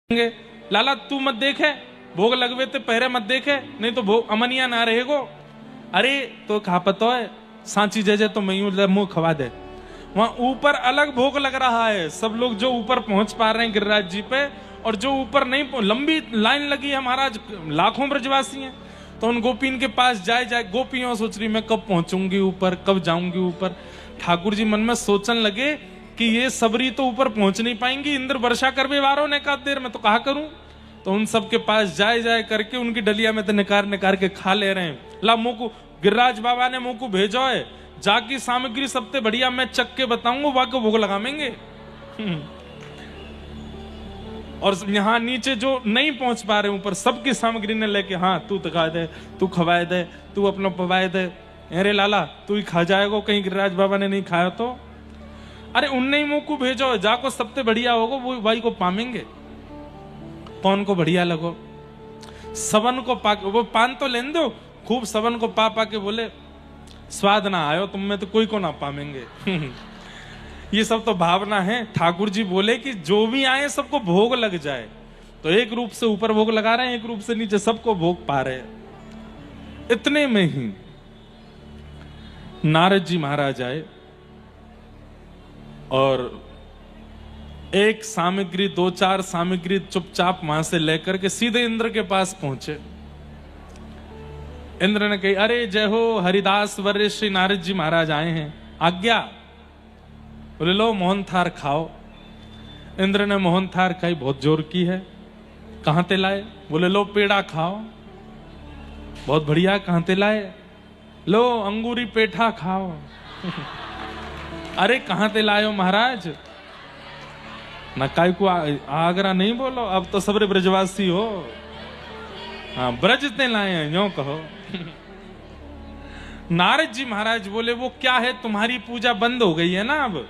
लाला तू मत देखे, भोग लगवे ते पहरे मत देखे, नहीं तो भोग अमनिया ना रहेगो। अरे तो खा पतो है सांची जजे तो मैं मुंह खवा दे। वहां ऊपर अलग भोग लग रहा है, सब लोग जो ऊपर पहुंच पा रहे हैं गिरिराज जी पे, और जो ऊपर नहीं, लंबी लाइन लगी है महाराज, लाखों ब्रजवासी हैं। तो उन गोपीन के पास जाए गोपियों सोच रही मैं कब पहुंचूंगी ऊपर, कब जाऊंगी ऊपर। ठाकुर जी मन में सोचन लगे कि ये सबरी तो ऊपर पहुंच नहीं पाएंगी, इंद्र वर्षा करवे वारों ने कहा देर में तो कहा करूं। तो उन सब के पास जाए करके उनकी डलिया में तो निकार के खा ले रहे हैं। ला मुंह को गिरिराज बाबा ने मुंह को भेजो है, जाकी सामग्री सबसे बढ़िया मैं चक के बताऊंगा, वाको भोग लगावेंगे। और यहाँ नीचे जो नहीं पहुंच पा रहे ऊपर, सबकी सामग्री ने लेके, हाँ तू तका दे, तू खवाए दे, तू अपना पवाए दे। अरे लाला तू ही खा जाएगो, कहीं गिरिराज बाबा ने नहीं खाया तो। अरे उनने ही मुंह को भेजो, जाको सबसे बढ़िया होगो वो भाई को पामेंगे। कौन को बढ़िया लगो, सवन को पा, वो पान तो लेन दो खूब, सवन को पा के बोले स्वाद ना आयो तुम में तो कोई को ना पामेंगे। ये सब तो भावना है। ठाकुर जी बोले कि जो भी आए सबको भोग लग जाए, तो एक रूप से ऊपर भोग लगा रहे हैं, एक रूप से नीचे सबको भोग पा रहे हैं। इतने में ही नारद जी महाराज आए और एक सामग्री, दो चार सामग्री चुपचाप वहां से लेकर के सीधे इंद्र के पास पहुंचे। इंद्र ने कही अरे जय हो हरिदास वर्य श्री नारद जी महाराज आए हैं, आज्ञा। बोले लो मोहन थार खाओ। इंद्र ने मोहन थार खाई, बहुत जोर की है। कहां ते लाए? बोले लो पेड़ा खाओ। बहुत बढ़िया, कहां ते लाए? लो अंगूरी पेठा खाओ। अरे कहां ते लाए हो महाराज? ना काय को आगरा नहीं बोलो, अब तो सबरे ब्रजवासी हो। हाँ ब्रज ते लाए हैं यो कहो। नारद जी महाराज बोले वो क्या है, तुम्हारी पूजा बंद हो गई है ना, अब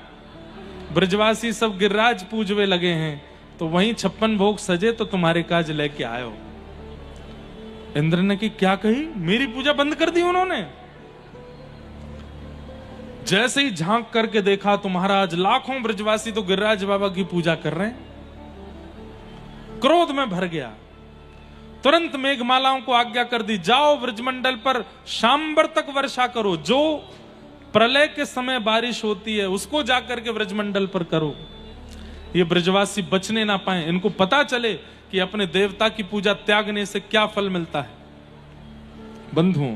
ब्रजवासी सब गिरिराज पूजवे लगे हैं, तो वहीं 56 भोग सजे तो तुम्हारे काज लेके आयो। इंद्र ने की क्या कही, मेरी पूजा बंद कर दी उन्होंने। जैसे ही झांक करके देखा तो महाराज लाखों ब्रजवासी तो गिरिराज बाबा की पूजा कर रहे हैं। क्रोध में भर गया, तुरंत मेघमालाओं को आज्ञा कर दी, जाओ ब्रजमंडल पर शाम्बर तक वर्षा करो, जो प्रलय के समय बारिश होती है उसको जाकर के ब्रजमंडल पर करो। ये ब्रजवासी बचने ना पाए, इनको पता चले कि अपने देवता की पूजा त्यागने से क्या फल मिलता है। बंधुओं,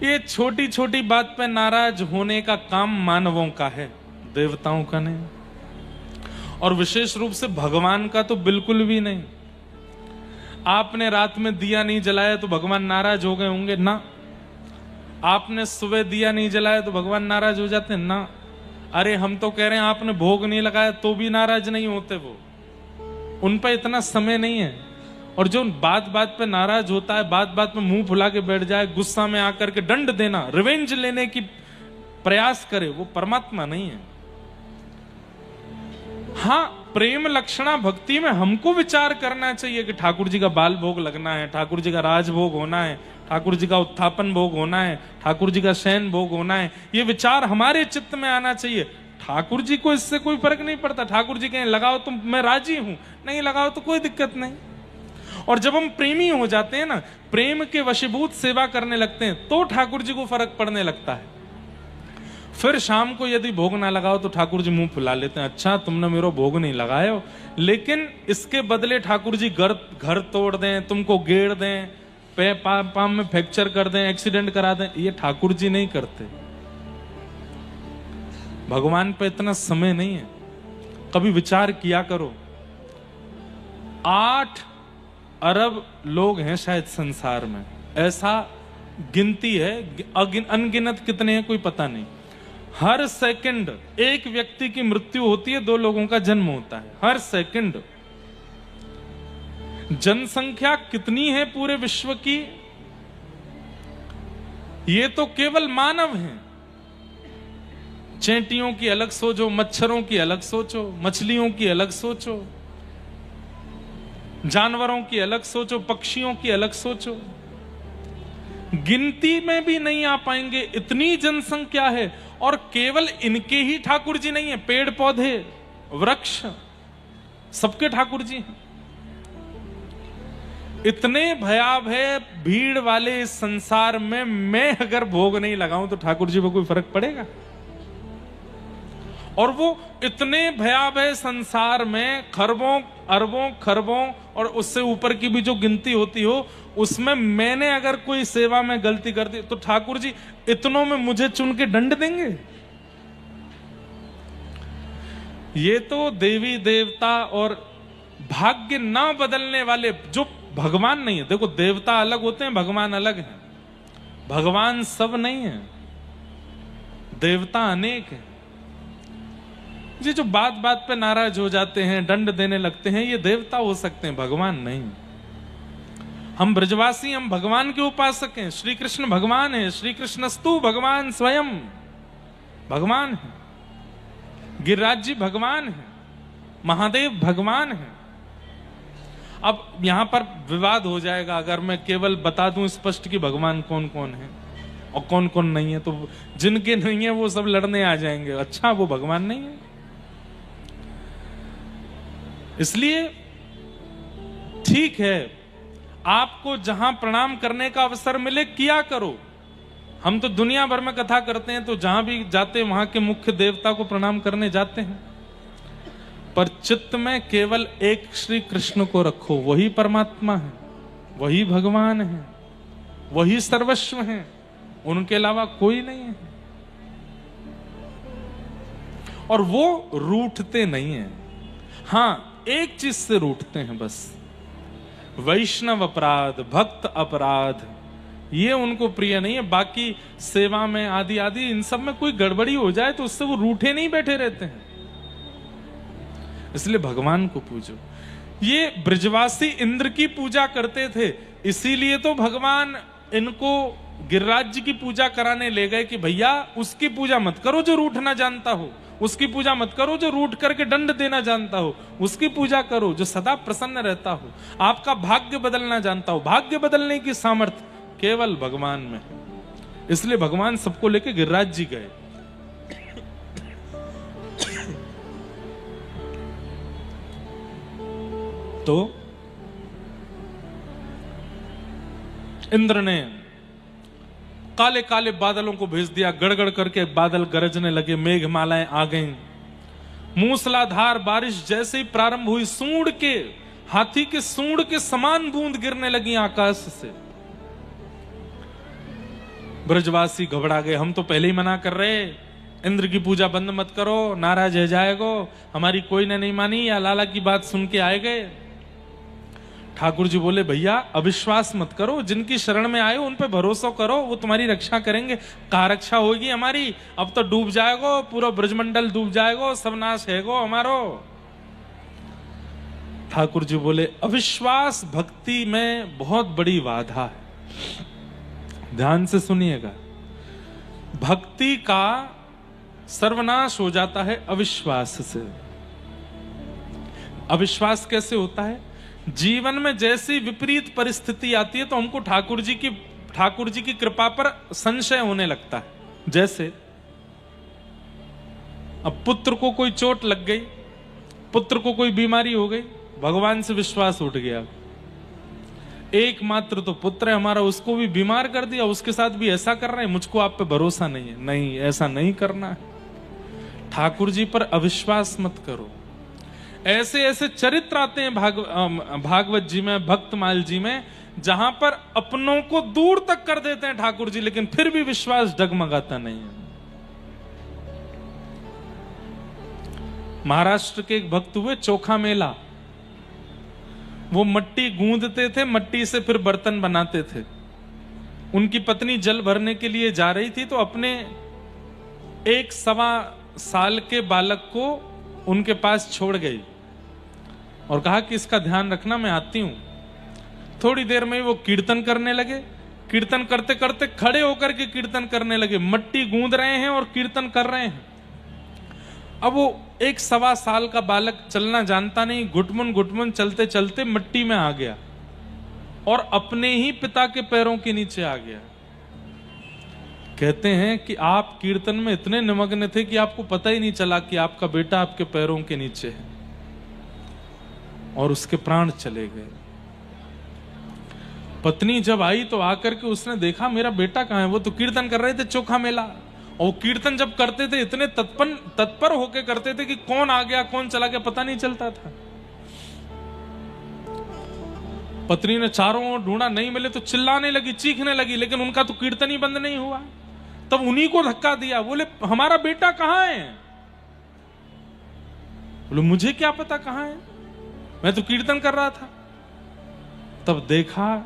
ये छोटी छोटी बात पे नाराज होने का काम मानवों का है, देवताओं का नहीं, और विशेष रूप से भगवान का तो बिल्कुल भी नहीं। आपने रात में दिया नहीं जलाया तो भगवान नाराज हो गए होंगे ना? आपने सुबह दिया नहीं जलाया तो भगवान नाराज हो जाते हैं ना? अरे हम तो कह रहे हैं आपने भोग नहीं लगाया तो भी नाराज नहीं होते, वो उन पर इतना समय नहीं है। और जो बात बात पे नाराज होता है, बात बात में मुंह फुला के बैठ जाए, गुस्सा में आकर के दंड देना, रिवेंज लेने की प्रयास करे, वो परमात्मा नहीं है। हाँ प्रेम लक्षणा भक्ति में हमको विचार करना चाहिए कि ठाकुर जी का बाल भोग लगना है, ठाकुर जी का राज भोग होना है, ठाकुर जी का उत्थापन भोग होना है, ठाकुर जी का शयन भोग होना है। ये विचार हमारे चित्त में आना चाहिए। ठाकुर जी को इससे कोई फर्क नहीं पड़ता। ठाकुर जी कहें लगाओ तो मैं राजी हूं, नहीं लगाओ तो कोई दिक्कत नहीं। और जब हम प्रेमी हो जाते हैं ना, प्रेम के वशीभूत सेवा करने लगते हैं, तो ठाकुर जी को फर्क पड़ने लगता है। फिर शाम को यदि भोग ना लगाओ तो ठाकुर जी मुंह फुला लेते हैं, अच्छा तुमने मेरा भोग नहीं लगाया, लेकिन इसके बदले ठाकुर जी घर तोड़ दें, तुमको गेड़ दें, पाम में फ्रैक्चर कर दें, एक्सीडेंट करा दें, ये ठाकुर जी नहीं करते। भगवान पे इतना समय नहीं है। कभी विचार किया करो, 8 अरब लोग हैं शायद संसार में, ऐसा गिनती है, अनगिनत कितने हैं कोई पता नहीं। हर सेकंड एक व्यक्ति की मृत्यु होती है, 2 लोगों का जन्म होता है हर सेकंड। जनसंख्या कितनी है पूरे विश्व की, ये तो केवल मानव हैं। चैंटियों की अलग सोचो, मच्छरों की अलग सोचो, मछलियों की अलग सोचो, जानवरों की अलग सोचो, पक्षियों की अलग सोचो, गिनती में भी नहीं आ पाएंगे, इतनी जनसंख्या है। और केवल इनके ही ठाकुर जी नहीं है, पेड़ पौधे, वृक्ष, सबके ठाकुर जी हैं। इतने भयावह भीड़ वाले इस संसार में मैं अगर भोग नहीं लगाऊं तो ठाकुर जी को कोई फर्क पड़ेगा? और वो इतने भयावह संसार में खरबों अरबों खरबों और उससे ऊपर की भी जो गिनती होती हो, उसमें मैंने अगर कोई सेवा में गलती कर दी तो ठाकुर जी इतनों में मुझे चुन के दंड देंगे? ये तो देवी देवता और भाग्य ना बदलने वाले जो भगवान नहीं है। देखो, देवता अलग होते हैं, भगवान अलग हैं। भगवान सब नहीं है, देवता अनेक है। ये जो बात बात पे नाराज हो जाते हैं, दंड देने लगते हैं, ये देवता हो सकते हैं, भगवान नहीं। हम ब्रजवासी, हम भगवान के उपासक हैं। श्री कृष्ण भगवान है, श्री कृष्णस्तु भगवान स्वयं भगवान है, गिरिराज जी भगवान है, महादेव भगवान है। अब यहां पर विवाद हो जाएगा अगर मैं केवल बता दूं स्पष्ट कि भगवान कौन कौन है और कौन कौन नहीं है, तो जिनके नहीं है वो सब लड़ने आ जाएंगे, अच्छा वो भगवान नहीं है। इसलिए ठीक है, आपको जहां प्रणाम करने का अवसर मिले किया करो। हम तो दुनिया भर में कथा करते हैं, तो जहां भी जाते हैं वहां के मुख्य देवता को प्रणाम करने जाते हैं, पर चित्त में केवल एक श्री कृष्ण को रखो। वही परमात्मा है, वही भगवान है, वही सर्वस्व है, उनके अलावा कोई नहीं है। और वो रूठते नहीं है। हां, एक चीज से रूठते हैं बस, वैष्णव अपराध, भक्त अपराध, ये उनको प्रिय नहीं है। बाकी सेवा में आदि आदि इन सब में कोई गड़बड़ी हो जाए तो उससे वो रूठे नहीं बैठे रहते हैं। इसलिए भगवान को पूजो। ये ब्रजवासी इंद्र की पूजा करते थे, इसीलिए तो भगवान इनको गिरिराज जी की पूजा कराने ले गए कि भैया उसकी पूजा मत करो जो रूठना जानता हो, उसकी पूजा मत करो जो रूठ करके दंड देना जानता हो, उसकी पूजा करो जो सदा प्रसन्न रहता हो, आपका भाग्य बदलना जानता हो। भाग्य बदलने की सामर्थ्य केवल भगवान में है। इसलिए भगवान सबको लेके गिरिराज जी गए। तो इंद्र ने काले काले बादलों को भेज दिया, गड़गड़ करके बादल गरजने लगे, मेघमालाएं आ गईं, मूसलाधार बारिश जैसे ही प्रारंभ हुई, सूंड के, हाथी के सूंड के समान बूंद गिरने लगी आकाश से। ब्रजवासी घबरा गए, हम तो पहले ही मना कर रहे, इंद्र की पूजा बंद मत करो, नाराज हो जाएगो, हमारी कोई ने नहीं मानी, या लाला की बात सुन के आए गए। ठाकुर जी बोले, भैया अविश्वास मत करो, जिनकी शरण में आए उन पे भरोसा करो, वो तुम्हारी रक्षा करेंगे। कहाँ रक्षा होगी हमारी, अब तो डूब जाएगो, पूरा ब्रजमंडल डूब जाएगो, सब नाश हैगो हमारो। ठाकुर जी बोले, अविश्वास भक्ति में बहुत बड़ी बाधा है। ध्यान से सुनिएगा, भक्ति का सर्वनाश हो जाता है अविश्वास से। अविश्वास कैसे होता है? जीवन में जैसी विपरीत परिस्थिति आती है तो हमको ठाकुर जी की कृपा पर संशय होने लगता है। जैसे अब पुत्र को कोई चोट लग गई, पुत्र को कोई बीमारी हो गई, भगवान से विश्वास उठ गया, एकमात्र तो पुत्र है हमारा, उसको भी बीमार कर दिया, उसके साथ भी ऐसा कर रहे हैं, मुझको आप पे भरोसा नहीं है। नहीं, ऐसा नहीं करना है। ठाकुर जी पर अविश्वास मत करो। ऐसे ऐसे चरित्र आते हैं भागवत जी में, भक्तमाल जी में, जहां पर अपनों को दूर तक कर देते हैं ठाकुर जी, लेकिन फिर भी विश्वास डगमगाता नहीं है। महाराष्ट्र के एक भक्त हुए, चोखा मेला, वो मट्टी गूंदते थे, मट्टी से फिर बर्तन बनाते थे। उनकी पत्नी जल भरने के लिए जा रही थी तो अपने 1.25 साल के बालक को उनके पास छोड़ गई और कहा कि इसका ध्यान रखना, मैं आती हूं। थोड़ी देर में वो कीर्तन करने लगे, कीर्तन करते करते खड़े होकर के कीर्तन करने लगे, मट्टी गूंद रहे हैं और कीर्तन कर रहे हैं। अब वो 1.25 साल का बालक चलना जानता नहीं, घुटमुन घुटमुन चलते चलते मट्टी में आ गया और अपने ही पिता के पैरों के नीचे आ गया। कहते हैं कि आप कीर्तन में इतने निमग्न थे कि आपको पता ही नहीं चला कि आपका बेटा आपके पैरों के नीचे है। और उसके प्राण चले गए। पत्नी जब आई तो आकर के उसने देखा मेरा बेटा कहाँ है। वो तो कीर्तन कर रहे थे चोखा मेला, और कीर्तन जब करते थे इतने तत्पर होके करते थे कि कौन आ गया कौन चला गया पता नहीं चलता था। पत्नी ने चारों ओर ढूंढा, नहीं मिले तो चिल्लाने लगी, चीखने लगी, लेकिन उनका तो कीर्तन ही बंद नहीं हुआ। तब उन्हीं को धक्का दिया, बोले हमारा बेटा कहां है? बोले मुझे क्या पता कहां है, मैं तो कीर्तन कर रहा था। तब देखा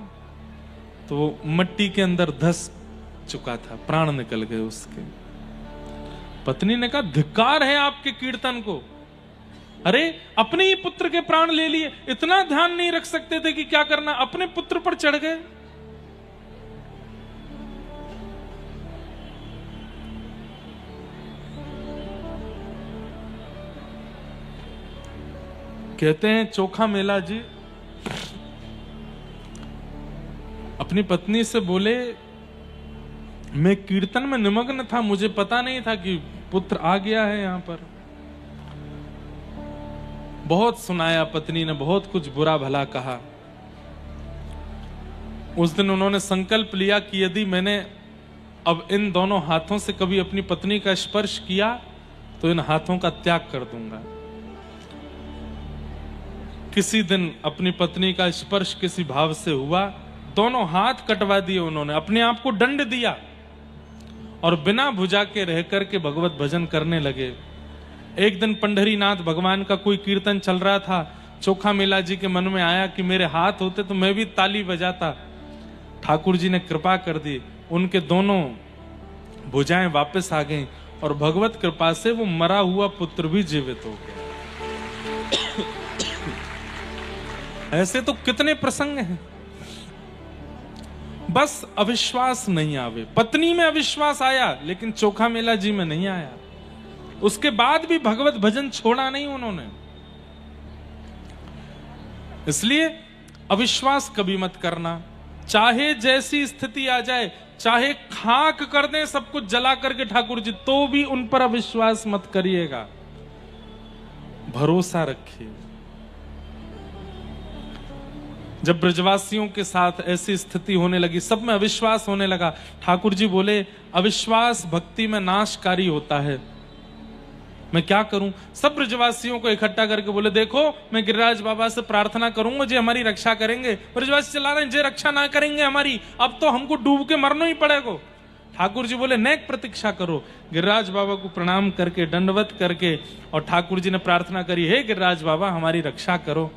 तो वो मट्टी के अंदर धस चुका था, प्राण निकल गए उसके। पत्नी ने कहा धिक्कार है आपके कीर्तन को, अरे अपने ही पुत्र के प्राण ले लिए, इतना ध्यान नहीं रख सकते थे कि क्या करना, अपने पुत्र पर चढ़ गए। कहते हैं चोखा मेला जी अपनी पत्नी से बोले मैं कीर्तन में निमग्न था, मुझे पता नहीं था कि पुत्र आ गया है यहां पर। बहुत सुनाया पत्नी ने, बहुत कुछ बुरा भला कहा। उस दिन उन्होंने संकल्प लिया कि यदि मैंने अब इन दोनों हाथों से कभी अपनी पत्नी का स्पर्श किया तो इन हाथों का त्याग कर दूंगा। किसी दिन अपनी पत्नी का स्पर्श किसी भाव से हुआ, दोनों हाथ कटवा दिए उन्होंने, अपने आप को दंड दिया और बिना भुजा के रह करके भगवत भजन करने लगे। एक दिन पंढरीनाथ भगवान का कोई कीर्तन चल रहा था, चोखा मेला जी के मन में आया कि मेरे हाथ होते तो मैं भी ताली बजाता। ठाकुर जी ने कृपा कर दी, उनके दोनों भुजाएं वापस आ गईं और भगवत कृपा से वो मरा हुआ पुत्र भी जीवित हो गया। ऐसे तो कितने प्रसंग हैं। बस अविश्वास नहीं आवे। पत्नी में अविश्वास आया लेकिन चोखा मेला जी में नहीं आया। उसके बाद भी भगवत भजन छोड़ा नहीं उन्होंने। इसलिए अविश्वास कभी मत करना, चाहे जैसी स्थिति आ जाए, चाहे खाक कर दें सब कुछ जला करके ठाकुर जी, तो भी उन पर अविश्वास मत करिएगा, भरोसा रखिए। जब ब्रजवासियों के साथ ऐसी स्थिति होने लगी, सब में अविश्वास होने लगा, ठाकुर जी बोले अविश्वास भक्ति में नाशकारी होता है, मैं क्या करूं? सब ब्रजवासियों को इकट्ठा करके बोले देखो मैं गिरिराज बाबा से प्रार्थना करूंगा जी हमारी रक्षा करेंगे। ब्रजवासी चला रहे हैं जे रक्षा ना करेंगे हमारी, अब तो हमको डूब के मरना ही पड़ेगा। ठाकुर जी बोले नेक प्रतीक्षा करो। गिरिराज बाबा को प्रणाम करके दंडवत करके और ठाकुर जी ने प्रार्थना करी, हे गिरिराज बाबा हमारी रक्षा करो।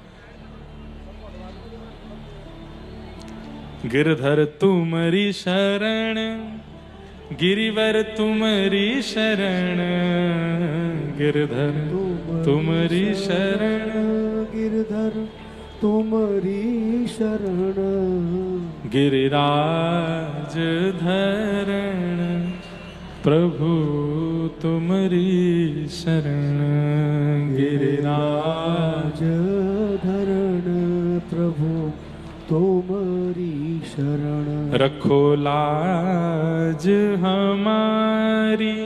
गिरधर तुम्हारी शरण, गिरिवर तुम्हारी शरण, गिरधर तुम्हारी शरण, गिरधर तुम्हारी शरण, गिरिराज धरण प्रभु तुम्हारी शरण, गिरिराज धरण प्रभु तुम्हारी शरण। रखो लाज हमारी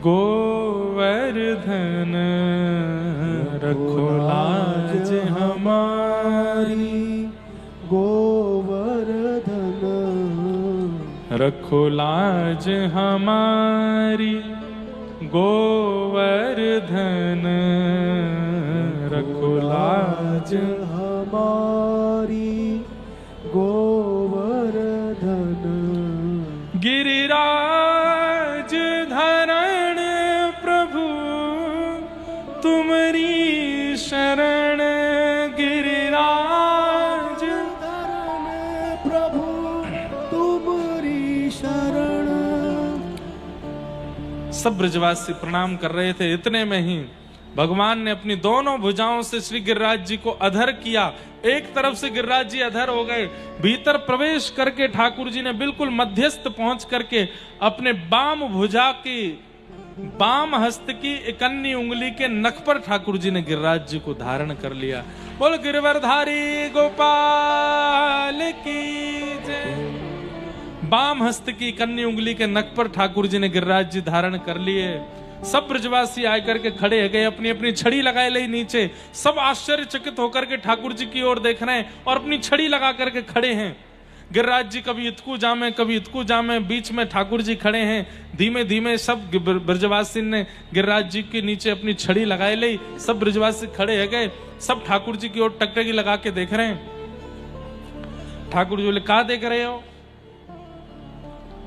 गोवर्धन, रखो लाज हमारी गोवर्धन, रखो लाज हमारी गोवर्धन, रखो लाज हमारी गोवर्धन। गिरिराज धरण प्रभु तुम्हारी शरण, गिरिराज धरण प्रभु तुम्हारी शरण। सब ब्रजवासी प्रणाम कर रहे थे, इतने में ही भगवान ने अपनी दोनों भुजाओं से श्री गिरिराज जी को अधर किया। एक तरफ से गिरिराज जी अधर हो गए, भीतर प्रवेश करके ठाकुर जी ने बिल्कुल मध्यस्थ पहुंच करके अपने बाम भुजा की बाम हस्त की इकन्नी उंगली के नख पर ठाकुर जी ने गिरिराज जी को धारण कर लिया। बोल गिरवरधारी गोपाल की जय। बाम हस्त की कन्नी उंगली के नख पर ठाकुर जी ने गिरिराज जी धारण कर लिए। सब ब्रजवासी आकर के खड़े हो गए, अपनी अपनी छड़ी लगाए ले नीचे। सब आश्चर्यचकित होकर के ठाकुर जी की ओर देख रहे हैं और अपनी छड़ी लगा करके खड़े हैं। गिरिराज जी कभी इतकू जामे कभी इतकू जामे, बीच में ठाकुर जी खड़े हैं। धीमे धीमे सब ब्रजवासी ने गिरिराज जी के नीचे अपनी छड़ी लगाए ली। सब ब्रजवासी खड़े हो गए, सब ठाकुर जी की ओर टकटकी लगा के देख रहे हैं। ठाकुर जी बोले, कहा देख रहे हो?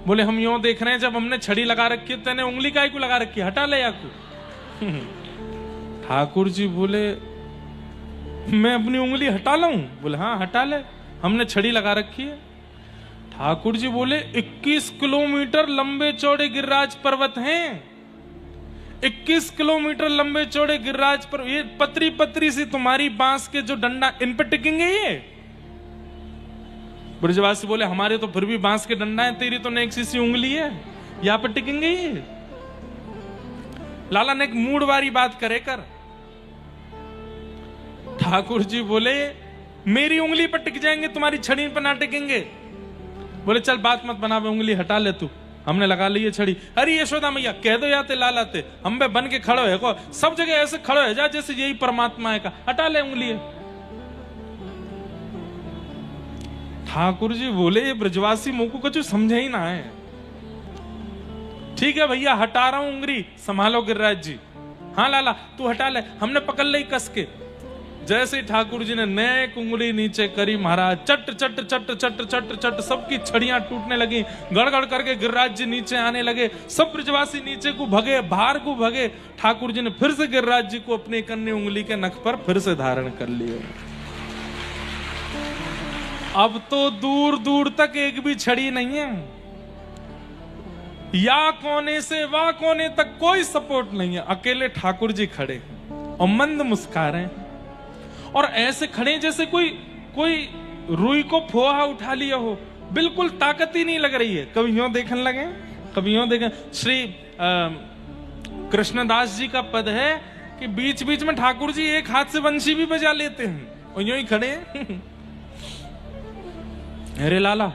बोले, हम यूं देख रहे हैं, जब हमने छड़ी लगा रखी है तेने उंगली काहे को लगा रखी है, हटा ले याकू। ठाकुर जी बोले, मैं अपनी उंगली हटा लाऊं? बोले, हाँ हटा ले, हमने छड़ी लगा रखी है। ठाकुर जी बोले, 21 किलोमीटर लंबे चौड़े गिरिराज पर्वत हैं। 21 किलोमीटर लंबे चौड़े गिरिराज पर्वत, ये पतरी पतरी सी तुम्हारी बांस के जो डंडा, इन पे टिकेंगे ये? ब्रजवासी बोले, हमारे तो फिर भी बांस के डंडा है, तेरी तो नेक सी उंगली है, यहां पर टिकेंगे ये? लाला ने एक मूडवारी बात करे कर। ठाकुर जी बोले, मेरी उंगली पर टिक जाएंगे, तुम्हारी छड़ी पर ना टिकेंगे। बोले, चल बात मत बनावे, उंगली हटा ले तू, हमने लगा ली है छड़ी। अरे यशोदा मैया, कह दो याते लालाते, हम पे बन के खड़ो है को, सब जगह ऐसे खड़ो है जा जैसे यही परमात्मा है का, हटा ले उंगली। ठाकुर जी बोले, ब्रजवासी मुंह को कुछ समझे ही ना है। ठीक है भैया, हटा रहा हूं उंगली, संभालो गिरिराज जी। हाँ लाला तू हटा ले, हमने पकड़ ली कस के। जैसे ठाकुर जी ने नेक उंगली नीचे करी, महाराज चट चट चट चट चट चट सबकी छड़ियां टूटने लगी। गड़गड़ करके गिरिराज जी नीचे आने लगे। सब ब्रजवासी नीचे को भगे, बाहर को भगे। ठाकुर जी ने फिर से गिरिराज जी को अपनी कन्नी उंगली के नख पर फिर से धारण कर लिए। अब तो दूर दूर तक एक भी छड़ी नहीं है, या कोने से वह कोने तक कोई सपोर्ट नहीं है। अकेले ठाकुर जी खड़े हैं और मंद मुस्कुरा रहे हैं, और ऐसे खड़े जैसे कोई रुई को फोहा उठा लिया हो, बिल्कुल ताकत ही नहीं लग रही है। कभी यूं देखने लगे, कभी यूं देखें। श्री कृष्णदास जी का पद है कि बीच बीच में ठाकुर जी एक हाथ से बंशी भी बजा लेते हैं और यूं ही खड़े हैं। अरे लाला,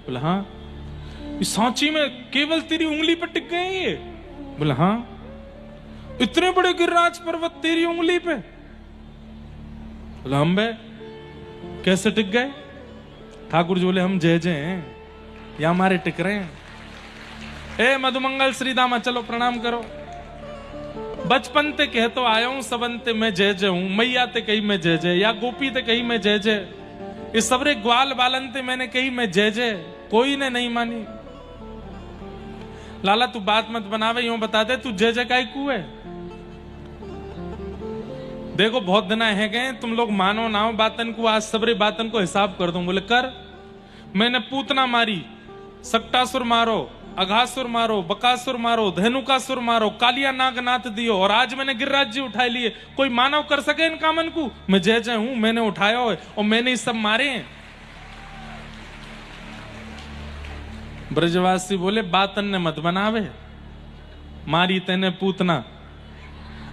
बोला हाँ, इस सांची में केवल तेरी उंगली पर टिक गए ये? बोला हाँ, इतने बड़े गिरिराज पर्वत तेरी उंगली पे? बोला हम बे कैसे टिक गए? ठाकुर जी बोले, हम जय जय हैं या हमारे टिक रहे हैं। ए मधुमंगल श्रीदामा, चलो प्रणाम करो। बचपन ते कह तो आया हूं, सबन ते मैं जय जय हूं। मैया ते कही मैं जय जय, या गोपी ते कही मैं जय जय, इस सबरे ग्वाल बालन ते मैंने कही मैं जय जय, कोई ने नहीं मानी। लाला तू बात मत बनावे, यूं बता दे तू जय जय काय कू है? देखो बहुत दिन है गए, तुम लोग मानो ना हो बातन को, आज सबरे बातन को हिसाब कर दूं। बोले कर, मैंने पूतना मारी, सक्टासुर मारो, अघासुर मारो, बकासुर मारो, धेनुकासुर मारो, कालिया नाग नाथ दियो, और आज मैंने गिरिराज जी उठाए लिए। कोई मानव कर सके इन कामन को? मैं जय जय हूं, मैंने उठाया हो और मैंने सब मारे हैं। ब्रजवासी बोले, बातन ने मत बनावे, मारी तेने पूतना।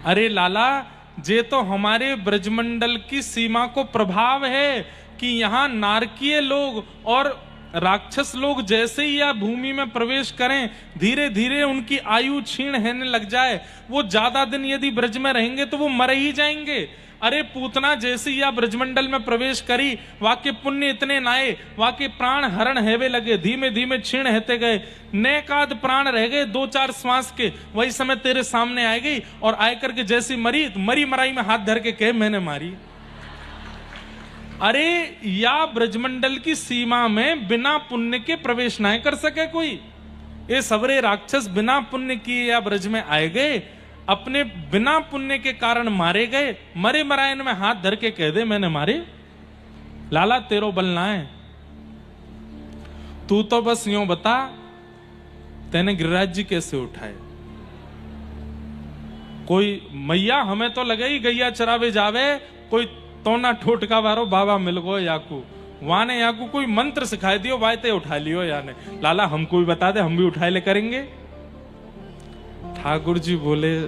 अरे लाला, जे तो हमारे ब्रजमंडल की सीमा को प्रभाव है कि यहाँ नारकीय लोग और राक्षस लोग जैसे ही या भूमि में प्रवेश करें, धीरे धीरे उनकी आयु क्षीण होने लग जाए। वो ज्यादा दिन यदि ब्रज में रहेंगे तो वो मर ही जाएंगे। अरे पूतना जैसे या ब्रजमंडल में प्रवेश करी, वाके पुण्य इतने नाए, वाके प्राण हरण हेवे लगे, धीमे धीमे क्षीण हेते गए, नेकाद प्राण रह गए 2-4 श्वास के। वही समय तेरे सामने आ गई और आय करके जैसी मरी, मरी मराई में हाथ धर के कहे मैंने मारी। अरे या ब्रजमंडल की सीमा में बिना पुण्य के प्रवेश ना कर सके कोई। ये सबरे राक्षस बिना पुण्य किए या ब्रज में आए गए, अपने बिना पुण्य के कारण मारे गए। मरे मरायन में हाथ धर के कह दे मैंने मारे। लाला तेरो बल ना है, तू तो बस यूं बता तेने गिरिराज जी कैसे उठाए। कोई मैया हमें तो लगे ही गैया चरावे जावे, कोई तोना ठोटका वारो बाबा मिल गो याकू, वाने याकू कोई मंत्र सिखाई दियो, वायते उठा लियो याने। लाला हमको भी बता दे, हम भी उठाए ले करेंगे। ठाकुर जी बोले,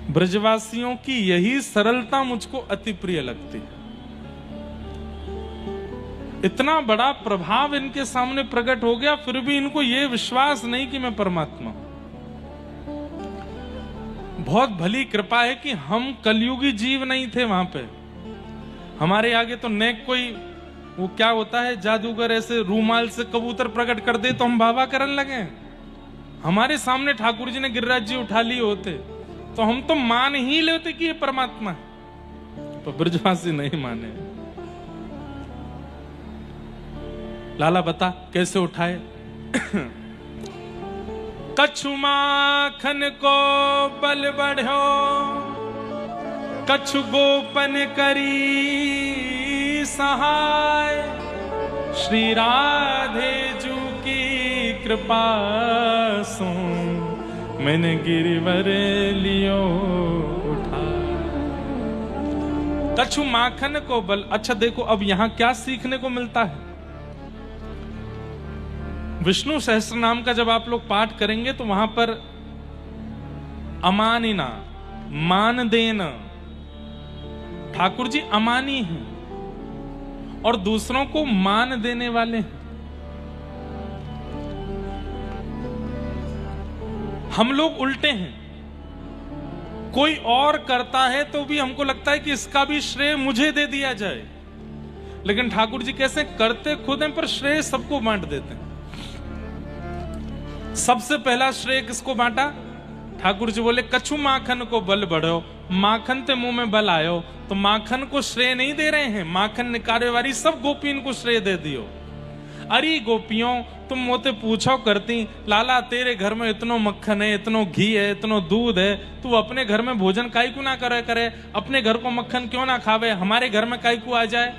ब्रजवासियों की यही सरलता मुझको अति प्रिय लगती है। इतना बड़ा प्रभाव इनके सामने प्रकट हो गया, फिर भी इनको यह विश्वास नहीं कि मैं परमात्मा हूं। बहुत भली कृपा है कि हम कलयुगी जीव नहीं थे वहां पे। हमारे आगे तो नेक कोई वो क्या होता है जादूगर ऐसे रूमाल से कबूतर प्रकट कर दे तो हम बाबा करने लगे। हमारे सामने ठाकुर जी ने गिरिराज जी उठा लिए होते तो हम तो मान ही लेते कि ये परमात्मा है, पर ब्रजवासी नहीं माने। लाला बता कैसे उठाए। कछु माखन को बल बढ़ो, कछु गोपन करी सहाय, श्री राधे जू की कृपा सो मैंने गिरिवर लियो उठा। कछु माखन को बल। अच्छा देखो अब यहां क्या सीखने को मिलता है। विष्णु सहस्त्र नाम का जब आप लोग पाठ करेंगे तो वहां पर अमानिना मान देना, ठाकुर जी अमानी हैं और दूसरों को मान देने वाले हैं। हम लोग उल्टे हैं, कोई और करता है तो भी हमको लगता है कि इसका भी श्रेय मुझे दे दिया जाए, लेकिन ठाकुर जी कैसे करते खुद हैं पर श्रेय सबको बांट देते हैं। सबसे पहला श्रेय किसको बांटा? ठाकुर जी बोले कछु माखन को बल बढ़ो, माखन ते मुंह में बल आयो, तो माखन को श्रेय नहीं दे रहे हैं, माखन निकाले वाली सब गोपियों को श्रेय दे दियो। अरे गोपियों तुम मोते पूछो करती, लाला तेरे घर में इतनो मक्खन है, इतनो घी है, इतनो दूध है, तू अपने घर में भोजन काई को ना करे, अपने घर को मक्खन क्यों ना खावे, हमारे घर में काई को आ जाए।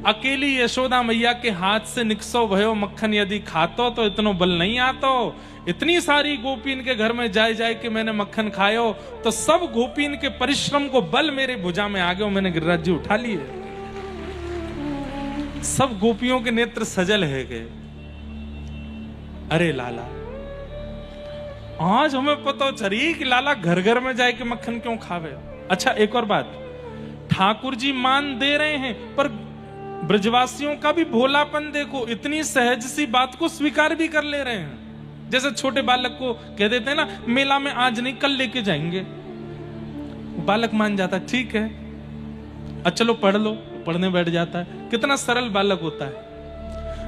अकेली यशोदा मैया के हाथ से निकसो भयो मक्खन यदि खातो तो इतनो बल नहीं आतो। इतनी सारी गोपीन के घर में जाए जाए कि मैंने मक्खन खायो तो सब गोपीन के परिश्रम को बल मेरे भुजा में आ गए, मैंने गिरिराज जी उठा लिए। सब गोपियों के नेत्र सजल है गए। अरे लाला आज हमें पता चली कि लाला घर घर में जाए कि मक्खन क्यों खावे। अच्छा एक और बात, ठाकुर जी मान दे रहे हैं पर ब्रजवासियों का भी भोलापन देखो, इतनी सहज सी बात को स्वीकार भी कर ले रहे हैं। जैसे छोटे बालक को कह देते हैं ना मेला में आज नहीं कल लेके जाएंगे, बालक मान जाता है ठीक है, अच्छा चलो पढ़ लो, पढ़ने बैठ जाता है। कितना सरल बालक होता है।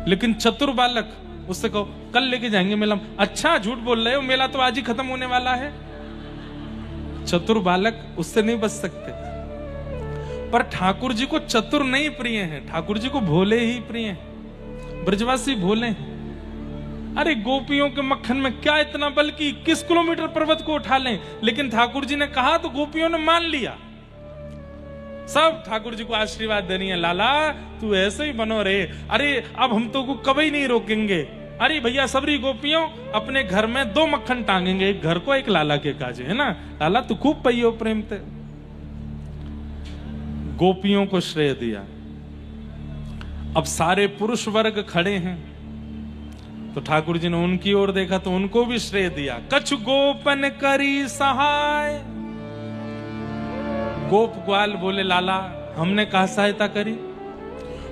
लेकिन चतुर बालक उससे कहो कल लेके जाएंगे मेला में, अच्छा झूठ बोल रहे हो, मेला तो आज ही खत्म होने वाला है। चतुर बालक उससे नहीं बच सकते। पर ठाकुर जी को चतुर नहीं प्रिय हैं, ठाकुर जी को भोले ही प्रिय हैं। ब्रजवासी भोले हैं। अरे गोपियों के मक्खन में क्या इतना बल कि 21 किलोमीटर पर्वत को उठा लें, लेकिन ठाकुर जी ने कहा तो गोपियों ने मान लिया। सब ठाकुर जी को आशीर्वाद देनी है, लाला तू ऐसे ही बनो रे, अरे अब हम तो को कभी नहीं रोकेंगे। अरे भैया सबरी गोपियों अपने घर में 2 मक्खन टांगेंगे, एक घर को एक लाला के काजे, है ना। लाला तू खूब पहियो प्रेम ते। गोपियों को श्रेय दिया। अब सारे पुरुष वर्ग खड़े हैं तो ठाकुर जी ने उनकी ओर देखा तो उनको भी श्रेय दिया। कछु गोपन करी सहाय। गोप ग्वाल बोले लाला हमने कहा सहायता करी?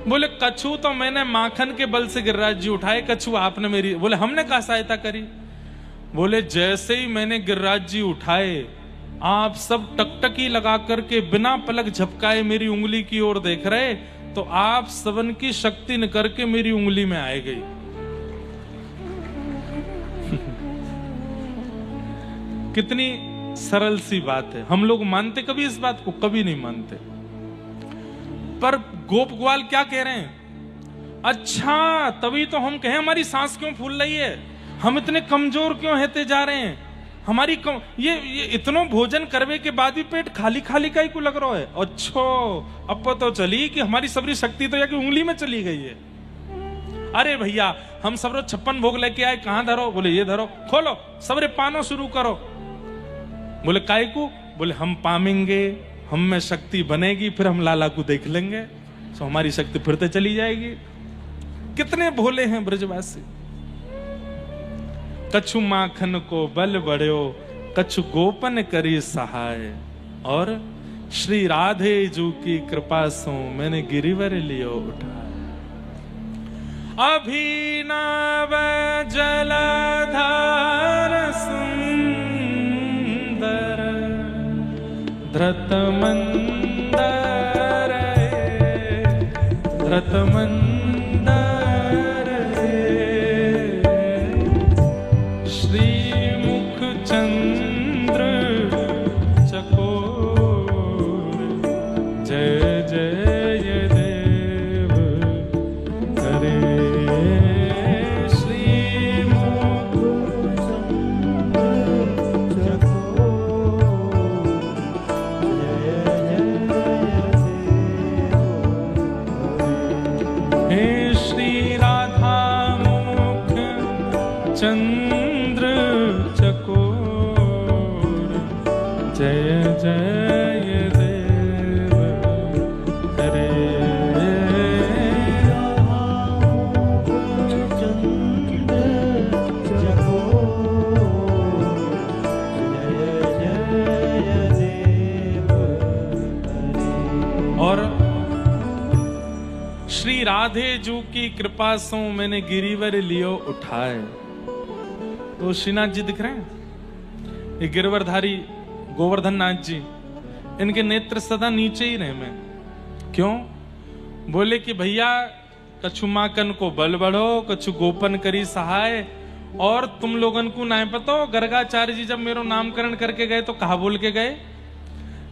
बोले कछु तो मैंने माखन के बल से गिरिराज जी उठाए, कछु आपने मेरी। बोले हमने कहा सहायता करी? बोले जैसे ही मैंने गिरिराज जी उठाए आप सब टकटकी लगा करके बिना पलक झपकाए मेरी उंगली की ओर देख रहे, तो आप सबन की शक्ति न करके मेरी उंगली में आए गई। कितनी सरल सी बात है। हम लोग मानते कभी इस बात को? कभी नहीं मानते। पर गोप ग्वाल क्या कह रहे हैं? अच्छा तभी तो हम कहें हमारी सांस क्यों फूल रही है, हम इतने कमजोर क्यों होते जा रहे हैं, हमारी ये इतनो भोजन करने के बाद भी पेट खाली खाली का ही को लग रहा है। अच्छो अब तो चली कि हमारी सबरी शक्ति तो या कि उंगली में चली गई है। अरे भैया हम सबरो 56 भोग लेके आए, कहां धरो? बोले ये धरो, खोलो सबरे पानो शुरू करो। बोले काय को? बोले हम पामेंगे, हम में शक्ति बनेगी, फिर हम लाला को देख लेंगे तो हमारी शक्ति फिरते चली जाएगी। कितने भोले हैं ब्रजवासी। कछु माखन को बल बढ़ो, कछु गोपन करी सहाय, और श्री राधे जू की कृपा सो मैंने गिरिवर लियो उठा। अभिनव जलधार सुंदर धृत मंदर धृत मंदर श्रीमुख चंद्र चकोर जय जय देव करे चंद्र चकोर जय जय देव करे चंद्र चकोर जय जय देव करे। और श्री राधे जू की कृपा से मैंने गिरिवर लियो उठाए। तो श्रीनाथ जी दिख रहे हैं, ये गिरवरधारी गोवर्धन नाथ जी, इनके नेत्र सदा नीचे ही रहे में। क्यों? बोले कि भैया कछु माकन को बल बढ़ो, कछु गोपन करी सहाय। और तुम लोगन को ना पतो, गर्गाचार्य जी जब मेरो नामकरण करके गए तो कहा बोल के गए?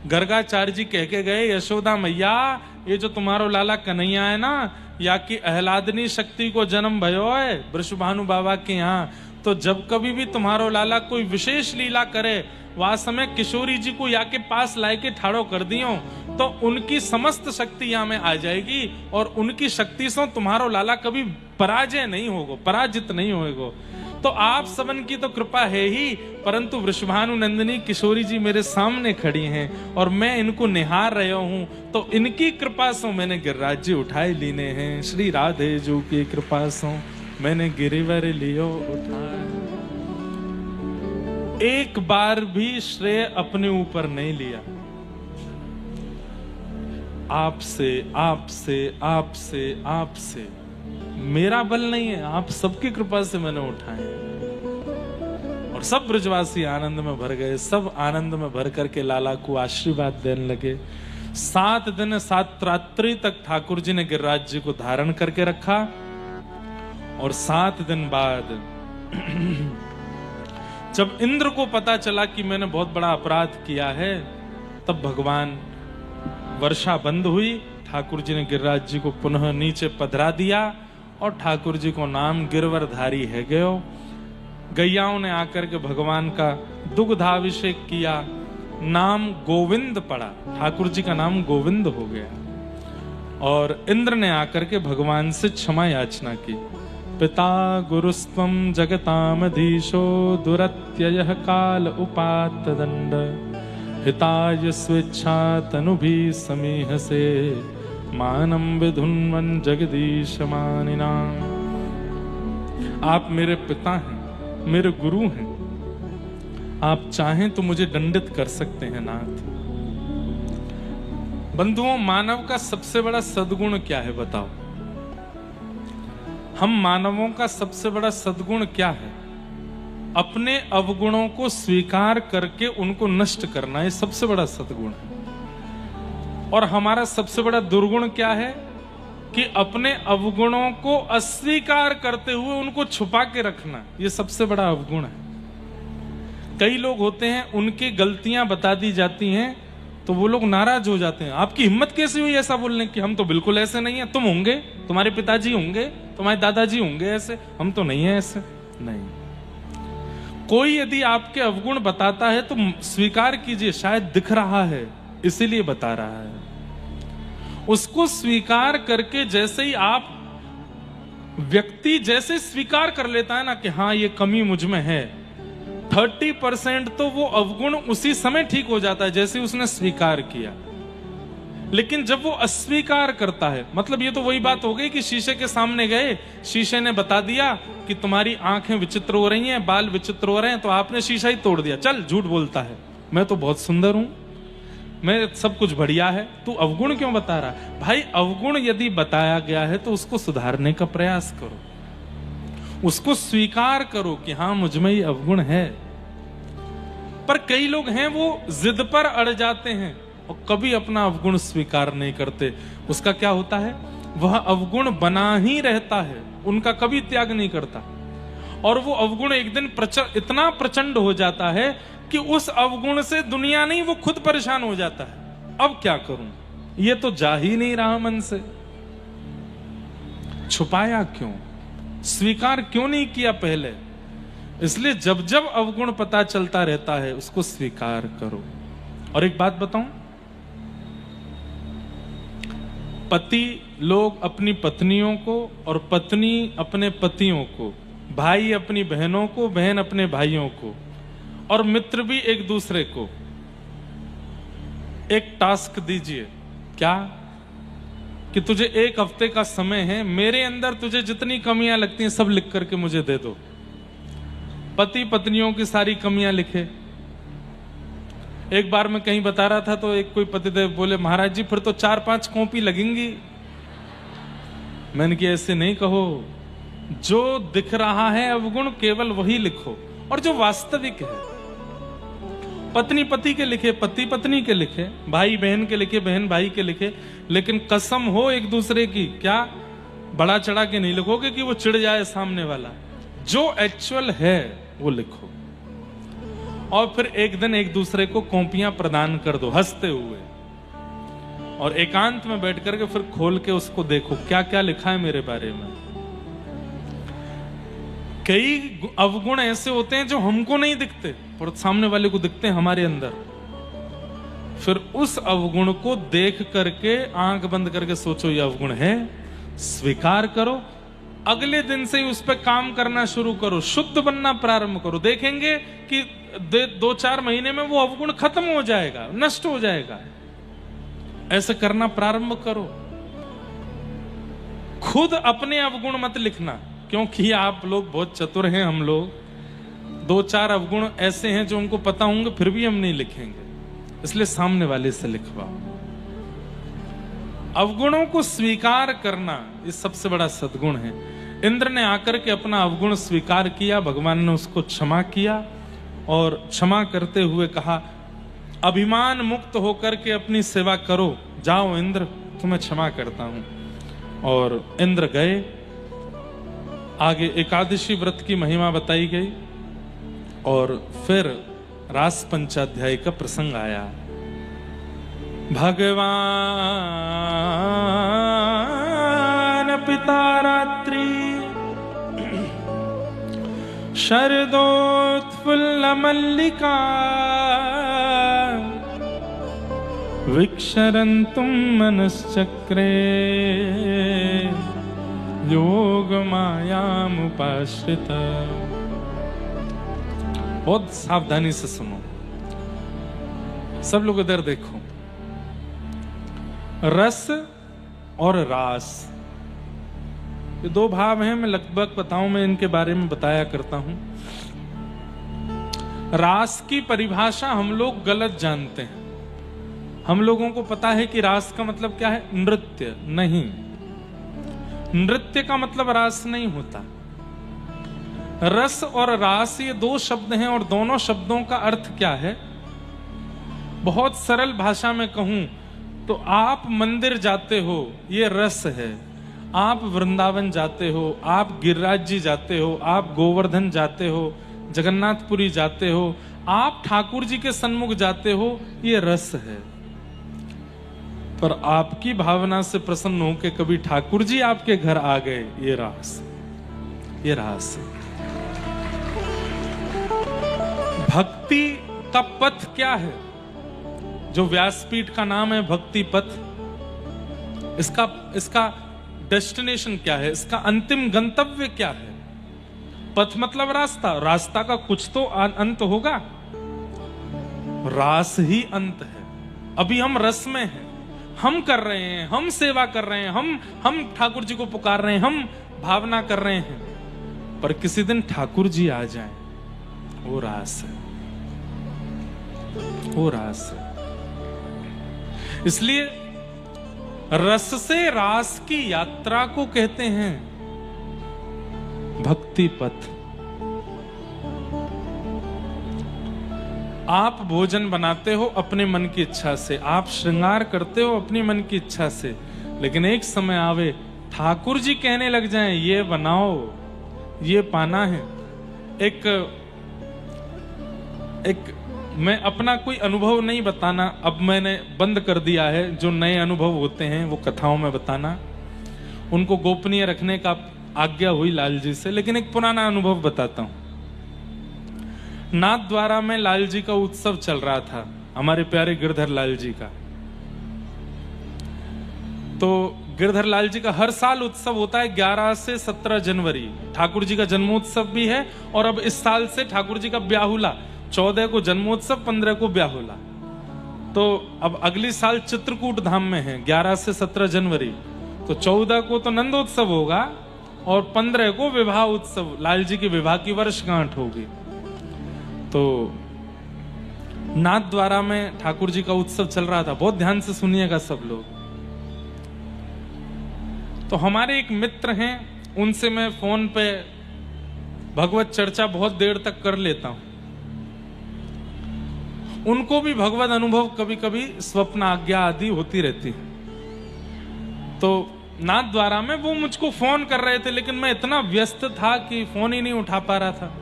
गर्गाचार्य जी कह के गए, यशोदा मैया ये जो तुम्हारो लाला कन्हैया है ना, या कि अहलादनी शक्ति को जन्म भयो है वृषभानु बाबा के यहाँ, तो जब कभी भी तुम्हारो लाला कोई विशेष लीला करे, वह समय किशोरी जी को या के पास लाए के ठाड़ो कर दियो, तो उनकी समस्त शक्ति यहाँ में आ जाएगी और उनकी शक्ति से तुम्हारो लाला कभी पराजय नहीं होगा, पराजित नहीं होगा। तो आप सबन की तो कृपा है ही, परंतु वृषभानु नंदिनी किशोरी जी मेरे सामने खड़ी हैं और मैं इनको निहार रहा हूं, तो इनकी कृपा से मैंने गिरिराज जी उठाए लीने हैं। श्री राधे जो की कृपा से मैंने गिरिवर लियो उठाए। एक बार भी श्रेय अपने ऊपर नहीं लिया, आपसे आपसे आपसे आपसे, मेरा बल नहीं है, आप सबकी कृपा से मैंने उठाए। और सब ब्रजवासी आनंद में भर गए, सब आनंद में भर करके लाला को आशीर्वाद देने लगे। 7 दिन 7 रात्रि तक ठाकुर जी ने गिरिराज जी को धारण करके रखा। और 7 दिन बाद जब इंद्र को पता चला कि मैंने बहुत बड़ा अपराध किया है, तब भगवान वर्षा बंद हुई। ठाकुर जी ने गिरिराज जी को पुनः नीचे पधरा दिया और ठाकुर जी को नाम गिरवरधारी है गयो। गैयाओं ने आकर के भगवान का दुग्धाभिषेक किया, नाम गोविंद पड़ा, ठाकुर जी का नाम गोविंद हो गया। और इंद्र ने आकर के भगवान से क्षमा याचना की। पिता गुरुस्त्वं जगतामधीशो दुरत्ययः काल उपात्त दंड हिताय स्वेच्छा तनुभि समीहसे मानम विधुन्वन जगदीश मानिना। आप मेरे पिता हैं, मेरे गुरु हैं, आप चाहें तो मुझे दंडित कर सकते हैं नाथ। बंधुओं, मानव का सबसे बड़ा सद्गुण क्या है बताओ? हम मानवों का सबसे बड़ा सद्गुण क्या है? अपने अवगुणों को स्वीकार करके उनको नष्ट करना, ये सबसे बड़ा सद्गुण है। और हमारा सबसे बड़ा दुर्गुण क्या है? कि अपने अवगुणों को अस्वीकार करते हुए उनको छुपा के रखना, ये सबसे बड़ा अवगुण है। कई लोग होते हैं, उनकी गलतियां बता दी जाती हैं तो वो लोग नाराज हो जाते हैं। आपकी हिम्मत कैसे हुई ऐसा बोलने की? हम तो बिल्कुल ऐसे नहीं है। तुम होंगे, तुम्हारे पिताजी होंगे, तुम्हारे दादाजी होंगे ऐसे, हम तो नहीं है ऐसे। नहीं, कोई यदि आपके अवगुण बताता है तो स्वीकार कीजिए, शायद दिख रहा है इसीलिए बता रहा है। उसको स्वीकार करके जैसे ही आप व्यक्ति जैसे स्वीकार कर लेता है ना कि हाँ ये कमी मुझ में है, 30% तो वो अवगुण उसी समय ठीक हो जाता है जैसे उसने स्वीकार किया। लेकिन जब वो अस्वीकार करता है, मतलब ये तो वही बात हो गई कि शीशे के सामने गए, शीशे ने बता दिया कि तुम्हारी आंखें विचित्र हो रही हैं, बाल विचित्र हो रहे हैं, तो आपने शीशा ही तोड़ दिया। चल झूठ बोलता है, मैं तो बहुत सुंदर हूं, मैं सब कुछ बढ़िया है, तू अवगुण क्यों बता रहा है? भाई अवगुण यदि बताया गया है तो उसको सुधारने का प्रयास करो, उसको स्वीकार करो कि हाँ मुझ में ये अवगुण है। पर कई लोग हैं वो जिद पर अड़ जाते हैं और कभी अपना अवगुण स्वीकार नहीं करते। उसका क्या होता है, वह अवगुण बना ही रहता है, उनका कभी त्याग नहीं करता। और वो अवगुण एक दिन इतना प्रचंड हो जाता है कि उस अवगुण से दुनिया नहीं, वो खुद परेशान हो जाता है। अब क्या करूं, ये तो जा ही नहीं रहा मन से। छुपाया क्यों, स्वीकार क्यों नहीं किया पहले? इसलिए जब जब अवगुण पता चलता रहता है उसको स्वीकार करो। और एक बात बताऊं, पति लोग अपनी पत्नियों को और पत्नी अपने पतियों को, भाई अपनी बहनों को, बहन अपने भाइयों को, और मित्र भी एक दूसरे को एक टास्क दीजिए। क्या? कि तुझे एक हफ्ते का समय है, मेरे अंदर तुझे जितनी कमियां लगती हैं सब लिख करके मुझे दे दो। पति पत्नियों की सारी कमियां लिखे। एक बार मैं कहीं बता रहा था तो एक कोई पतिदेव बोले, महाराज जी फिर तो 4-5 कॉपी लगेंगी। मैंने कि ऐसे नहीं कहो, जो दिख रहा है अवगुण केवल वही लिखो, और जो वास्तविक है। पत्नी पति के लिखे, पति पत्नी के लिखे, भाई बहन के लिखे, बहन भाई के लिखे, लेकिन कसम हो एक दूसरे की, क्या बड़ा चढ़ा के नहीं लिखोगे कि वो चिढ़ जाए सामने वाला। जो एक्चुअल है वो लिखो, और फिर एक दिन एक दूसरे को कॉपियां प्रदान कर दो हंसते हुए, और एकांत में बैठ करके फिर खोल के उसको देखो क्या क्या लिखा है मेरे बारे में। कई अवगुण ऐसे होते हैं जो हमको नहीं दिखते पर सामने वाले को दिखते हैं हमारे अंदर। फिर उस अवगुण को देख करके आंख बंद करके सोचो ये अवगुण है, स्वीकार करो, अगले दिन से ही उस पर काम करना शुरू करो, शुद्ध बनना प्रारंभ करो। देखेंगे कि 2-4 महीने में वो अवगुण खत्म हो जाएगा, नष्ट हो जाएगा। ऐसे करना प्रारंभ करो। खुद अपने अवगुण मत लिखना, क्योंकि आप लोग बहुत चतुर हैं। हम लोग 2-4 अवगुण ऐसे हैं जो उनको पता होंगे फिर भी हम नहीं लिखेंगे, इसलिए सामने वाले से लिखवाओ। अवगुणों को स्वीकार करना ये सबसे बड़ा सद्गुण है। इंद्र ने आकर के अपना अवगुण स्वीकार किया, भगवान ने उसको क्षमा किया और क्षमा करते हुए कहा, अभिमान मुक्त होकर के अपनी सेवा करो, जाओ इंद्र तुम्हें क्षमा करता हूं। और इंद्र गए। आगे एकादशी व्रत की महिमा बताई गई और फिर रास पंचाध्याय का प्रसंग आया। भगवान पिता रात्रि शरदोत्फुल्ल मल्लिका विक्षरन्तुं मनश्चक्रे योग मायामुपाश्रित। बहुत सावधानी से सुनो, सब लोग इधर देखो। रस और रास ये 2 भाव हैं। मैं लगभग बताऊं, मैं इनके बारे में बताया करता हूं। रास की परिभाषा हम लोग गलत जानते हैं। हम लोगों को पता है कि रास का मतलब क्या है, नृत्य। नहीं, नृत्य का मतलब रास नहीं होता। रस और रास ये 2 शब्द हैं और दोनों शब्दों का अर्थ क्या है। बहुत सरल भाषा में कहूं तो आप मंदिर जाते हो, ये रस है। आप वृंदावन जाते हो, आप गिरिराज जी जाते हो, आप गोवर्धन जाते हो, जगन्नाथपुरी जाते हो, आप ठाकुर जी के सन्मुख जाते हो, ये रस है। पर आपकी भावना से प्रसन्न हो के कभी ठाकुर जी आपके घर आ गए, ये रास, ये रास है। भक्ति का पथ क्या है? जो व्यासपीठ का नाम है भक्ति पथ, इसका डेस्टिनेशन क्या है, इसका अंतिम गंतव्य क्या है? पथ मतलब रास्ता, रास्ता का कुछ तो अंत होगा। रास ही अंत है। अभी हम रस में हैं, हम कर रहे हैं, हम सेवा कर रहे हैं, हम ठाकुर जी को पुकार रहे हैं, हम भावना कर रहे हैं, पर किसी दिन ठाकुर जी आ जाएं, वो रास है, वो रास है। इसलिए रस से रास की यात्रा को कहते हैं भक्ति पथ। आप भोजन बनाते हो अपने मन की इच्छा से, आप श्रृंगार करते हो अपनी मन की इच्छा से, लेकिन एक समय आवे ठाकुर जी कहने लग जाएं ये बनाओ, ये पाना है। एक मैं अपना कोई अनुभव नहीं बताना, अब मैंने बंद कर दिया है। जो नए अनुभव होते हैं वो कथाओं में बताना, उनको गोपनीय रखने का आज्ञा हुई लाल जी से। लेकिन एक पुराना अनुभव बताता हूं। नाथ द्वारा में लाल जी का उत्सव चल रहा था, हमारे प्यारे गिरधर लाल जी का। तो गिरधर लाल जी का हर साल उत्सव होता है 11 से 17 जनवरी। ठाकुर जी का जन्मोत्सव भी है, और अब इस साल से ठाकुर जी का ब्याहुला, 14 को जन्मोत्सव, 15 को ब्याहुला। तो अब अगली साल चित्रकूट धाम में है 11 से 17 जनवरी। तो 14 को तो नंदोत्सव होगा और 15 को विवाह उत्सव, लाल जी की विवाह की वर्षगांठ होगी। तो नाथ द्वारा में ठाकुर जी का उत्सव चल रहा था। बहुत ध्यान से सुनिएगा सब लोग। तो हमारे एक मित्र हैं, उनसे मैं फोन पे भगवत चर्चा बहुत देर तक कर लेता हूं। उनको भी भगवत अनुभव कभी कभी स्वप्न आज्ञा आदि होती रहती है। तो नाथ द्वारा में वो मुझको फोन कर रहे थे, लेकिन मैं इतना व्यस्त था कि फोन ही नहीं उठा पा रहा था।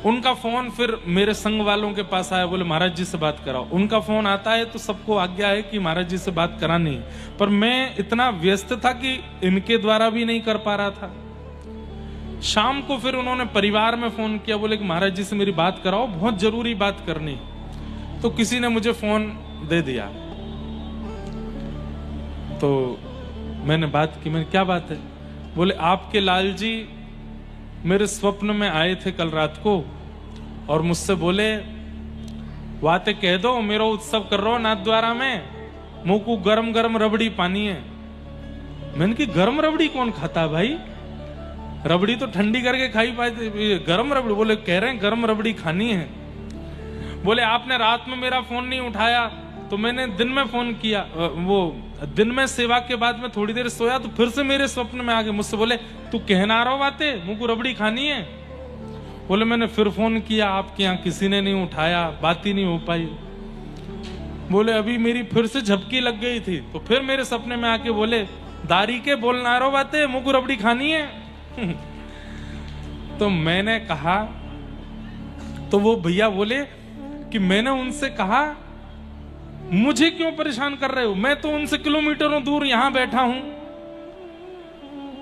उनका फोन फिर मेरे संग वालों के पास आया, बोले महाराज जी से बात कराओ। उनका फोन आता है तो सबको आज्ञा है कि महाराज जी से बात करानी है, पर मैं इतना व्यस्त था कि इनके द्वारा भी नहीं कर पा रहा था। शाम को फिर उन्होंने परिवार में फोन किया, बोले कि महाराज जी से मेरी बात कराओ, बहुत जरूरी बात करनी। तो किसी ने मुझे फोन दे दिया, तो मैंने बात की। मैंने क्या बात है? बोले आपके लाल जी मेरे स्वप्न में आए थे कल रात को और मुझसे बोले वाते कह दो मेरा उत्सव कर रहा हो नाथ द्वारा में, मुंह को गरम गरम रबड़ी पानी है। मैंने की गरम रबड़ी कौन खाता भाई, रबड़ी तो ठंडी करके खाई पाए, गरम रबड़ी? बोले कह रहे हैं गरम रबड़ी खानी है। बोले आपने रात में मेरा फोन नहीं उठाया तो मैंने दिन में फोन किया, वो दिन में सेवा के बाद में थोड़ी देर सोया तो फिर से मेरे स्वप्न में आ गए। मुझसे बोले तू कहना रहा बातें, मुंह को रबड़ी खानी है। बोले मैंने फिर फोन किया, आपके यहाँ किसी ने नहीं उठाया, बात ही नहीं हो पाई। बोले अभी मेरी फिर से झपकी लग गई थी, तो फिर मेरे सपने में आके बोले दारी के बोलना रहो बातें, मुंह को रबड़ी खानी है। तो मैंने कहा, तो वो भैया बोले कि मैंने उनसे कहा मुझे क्यों परेशान कर रहे हो, मैं तो उनसे किलोमीटरों दूर यहां बैठा हूं,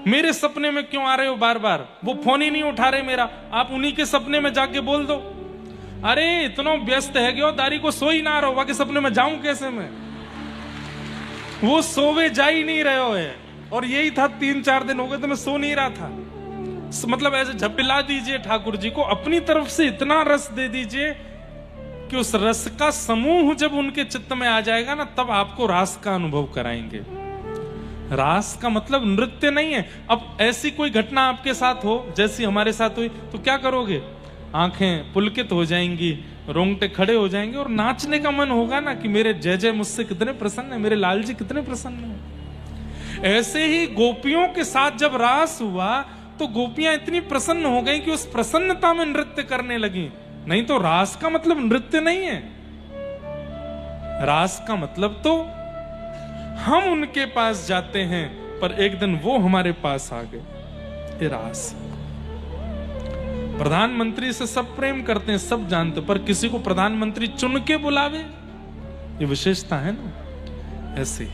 मेरे सपने में क्यों आ रहे हो बार बार? वो फोन ही नहीं उठा रहे मेरा, आप उन्हीं के सपने में जाके बोल दो। अरे इतना व्यस्त है क्यों, दारी को सो ही ना रहो, बाकी सपने में जाऊं कैसे मैं? वो सोवे जा ही नहीं रहे हो है। और यही था, 3-4 दिन हो गए तो मैं सो नहीं रहा था। मतलब ऐसे झपिला दीजिए ठाकुर जी को, अपनी तरफ से इतना रस दे दीजिए कि उस रस का समूह जब उनके चित्त में आ जाएगा ना, तब आपको रास का अनुभव कराएंगे। रास का मतलब नृत्य नहीं है। अब ऐसी कोई घटना आपके साथ हो जैसी हमारे साथ हुई तो क्या करोगे? आंखें पुलकित हो जाएंगी, रोंगटे खड़े हो जाएंगे और नाचने का मन होगा ना कि मेरे जय जय मुझसे कितने प्रसन्न है, मेरे लाल जी कितने प्रसन्न है। ऐसे ही गोपियों के साथ जब रास हुआ तो गोपियां इतनी प्रसन्न हो गई कि उस प्रसन्नता में नृत्य करने लगी। नहीं तो रास का मतलब नृत्य नहीं है। रास का मतलब तो हम उनके पास जाते हैं पर एक दिन वो हमारे पास आ गए, ये रास। प्रधानमंत्री से सब प्रेम करते हैं, सब जानते, पर किसी को प्रधानमंत्री चुन के बुलावे, ये विशेषता है ना। ऐसे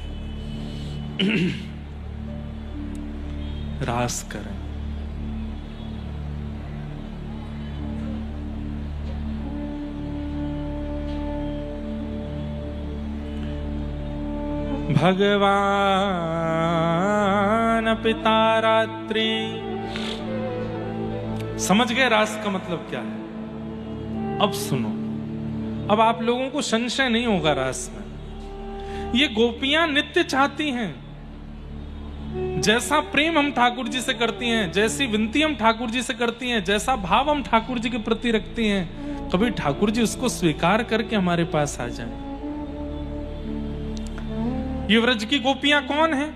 रास करें। भगवान पिता रात्रि। समझ गए रास का मतलब क्या है? अब सुनो, अब आप लोगों को संशय नहीं होगा रास में। ये गोपियां नित्य चाहती हैं, जैसा प्रेम हम ठाकुर जी से करती हैं, जैसी विनती हम ठाकुर जी से करती हैं, जैसा भाव हम ठाकुर जी के प्रति रखती हैं, कभी ठाकुर जी उसको स्वीकार करके हमारे पास आ जाए। ये व्रज की गोपियां कौन हैं?